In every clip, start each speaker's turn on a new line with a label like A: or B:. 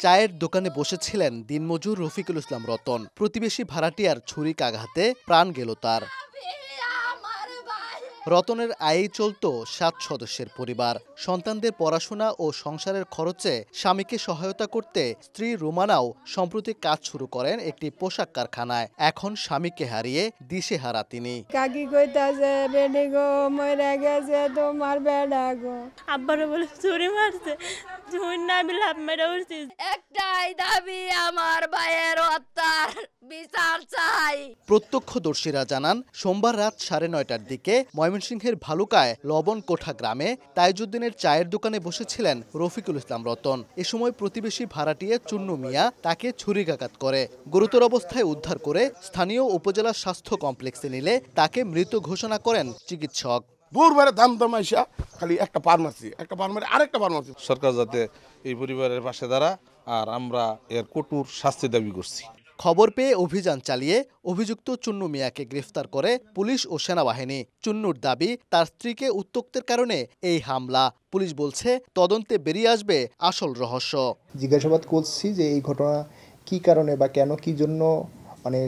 A: চায়ের দোকানে বসেছিলেন দিনমজুর রফিকুল ইসলাম রতন। প্রতিবেশী ভাড়াটিয়ার ছুরিকাঘাতে প্রাণ গেল তার। রতনের আয়েই চলত 7 সদস্যের পরিবার। সন্তানদের পড়াশোনা ও সংসারের খরচে স্বামীকে সহায়তা করতে স্ত্রী রুমানাও সম্প্রতি কাজ শুরু করেন একটি পোশাক কারখানায়। এখন স্বামীকে হারিয়ে দিশেহারা তিনি।
B: কাকি কইতাছে বেডি গো মরে গেছে তোমার বেডা গো।
C: আব্বারে বলে চুরি মারছে, চুরি না বিলে হাত মেরে উঠছি।
D: একটাই দাবি আমার ভাইয়ের হত্যার বিচার চাই।
A: প্রত্যক্ষদর্শীরা জানান সোমবার রাত 9:30টার দিকে ময়মনসিংহের ভালুকায় লবণকোঠা গ্রামে তাইজউদ্দিনের চায়ের দোকানে বসেছিলেন রফিকুল ইসলাম রতন। এ সময় প্রতিবেশী ভাড়াটিয়া চুন্নু মিয়া তাকে ছুরিকাঘাত করে। গুরুতর অবস্থায় উদ্ধার করে স্থানীয় উপজেলা স্বাস্থ্য কমপ্লেক্সে নিলে তাকে মৃত ঘোষণা করেন চিকিৎসক।
E: বুরবারে দাম দমাইসা খালি একটা ফার্মাসি আরেকটা ফার্মাসি।
F: সরকার যাতে এই পরিবারের পাশে দাঁড়ায় আর আমরা এর কঠোর শাস্তি দাবি করছি।
A: খবর পেয়ে অভিযান চালিয়ে অভিযুক্ত চুন্নু মিয়াকে গ্রেফতার করে পুলিশ ও সেনাবাহিনী। চুন্নুর দাবি তার স্ত্রীকে উত্ত্যক্তের কারণে এই হামলা। পুলিশ বলছে তদন্তে বেরিয়ে আসবে আসল রহস্য।
G: জিজ্ঞাসাবাদ করছি যে এই ঘটনা কি কারণে বা কেন কি জন্য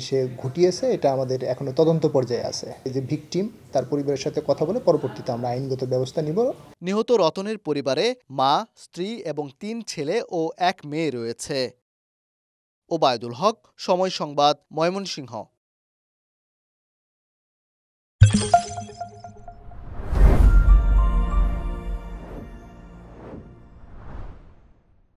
G: সে ঘটিয়েছে, এটা আমাদের এখনো তদন্ত পর্যায়ে আছে। এই যে ভিকটিম তার পরিবারের সাথে কথা বলে পরবর্তীতে আমরা আইনগত ব্যবস্থা নিব।
A: নিহত রতনের পরিবারে মা, স্ত্রী এবং 3 ছেলে ও 1 মেয়ে রয়েছে। ওবায়দুল হক, সময় সংবাদ, ময়মনসিংহ।